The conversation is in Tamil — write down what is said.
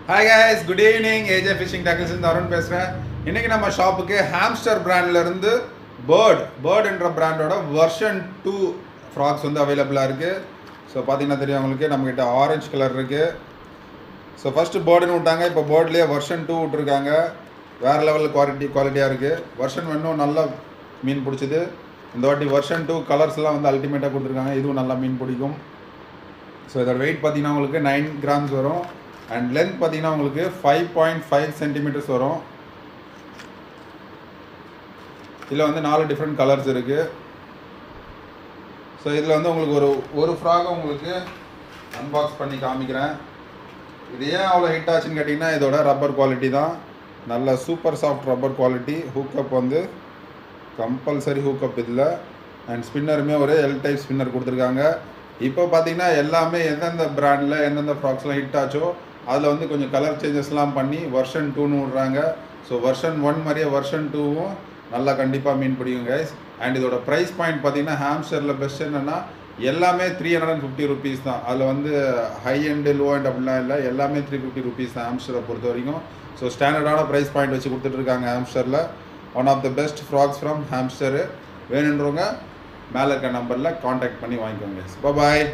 Hi guys, good evening. AJ fishing tackles Arun பேசுகிறேன். இன்றைக்கி நம்ம ஷாப்புக்கு ஹாம்ஸ்டர் பிராண்ட்லேருந்து பேர்டுன்ற பிராண்டோட வெர்ஷன் 2 ஃப்ராக்ஸ் வந்து அவைலபிளாக இருக்குது. ஸோ பார்த்தீங்கன்னா தெரியும் உங்களுக்கு, நம்மக்கிட்ட ஆரஞ்சு கலர் இருக்குது. ஸோ ஃபஸ்ட்டு பேர்டுன்னு விட்டாங்க, இப்போ பேர்ட்லேயே வெர்ஷன் 2 விட்ருக்காங்க. வேறு லெவல் குவாலிட்டியாக இருக்குது. வெர்ஷன் 1 நல்லா மீன் பிடிச்சிது. இந்த வாட்டி வெர்ஷன் 2 கலர்ஸ்லாம் வந்து அல்டிமேட்டாக கொடுத்துருக்காங்க. இதுவும் நல்லா மீன் பிடிக்கும். ஸோ இதோட வெயிட் பார்த்தீங்கன்னா உங்களுக்கு 9 கிராம்ஸ் வரும். அண்ட் லென்த் பார்த்தீங்கன்னா உங்களுக்கு 5.5 சென்டிமீட்டர்ஸ் வரும். இதில் வந்து 4 டிஃப்ரெண்ட் கலர்ஸ் இருக்குது. ஸோ இதில் வந்து உங்களுக்கு ஒரு ஃப்ராகை உங்களுக்கு அன்பாக்ஸ் பண்ணி காமிக்கிறேன். இது ஏன் அவ்வளோ ஹிட் ஆச்சுன்னு கேட்டிங்கன்னா, இதோட ரப்பர் குவாலிட்டி தான். நல்ல super soft rubber quality. Hook-up வந்து கம்பல்சரி ஹூக்கப் இதில். அண்ட் ஸ்பின்னருமே ஒரு எல் டைப் ஸ்பின்னர் கொடுத்துருக்காங்க. இப்போ பார்த்தீங்கன்னா எல்லாமே எந்தெந்த பிராண்டில் எந்தெந்த ஃப்ராக்ஸ்லாம் ஹிட் ஆச்சோ அதில் வந்து கொஞ்சம் கலர் சேஞ்சஸ்லாம் பண்ணி வெர்ஷன் 2ன்னு விட்றாங்க. ஸோ வெர்ஷன் 1 மாதிரியே வெர்ஷன் 2வும் நல்லா கண்டிப்பாக மீன் பிடிக்கும் கைஸ். அண்ட் இதோட ப்ரைஸ் பாயிண்ட் பார்த்தீங்கன்னா ஹாம்ஸ்டரில் பெஸ்ட் என்னென்னா எல்லாமே 350 ருபீஸ் தான். அதில் வந்து ஹை அண்டு லோ அண்ட் அப்படிலாம் இல்லை, எல்லாமே 350 ருபீஸ் தான் ஹாம்ஸ்டரை பொறுத்த வரைக்கும். ஸோ ஸ்டாண்டர்டான ப்ரைஸ் பாயிண்ட் வச்சு கொடுத்துட்ருக்காங்க ஹாம்ஸ்டரில். One of the best frocks from Hamster. வேணுன்றவங்க மேலே இருக்க நம்பரில் காண்டாக்ட் பண்ணி வாங்கிக்கோங்க. பாய்.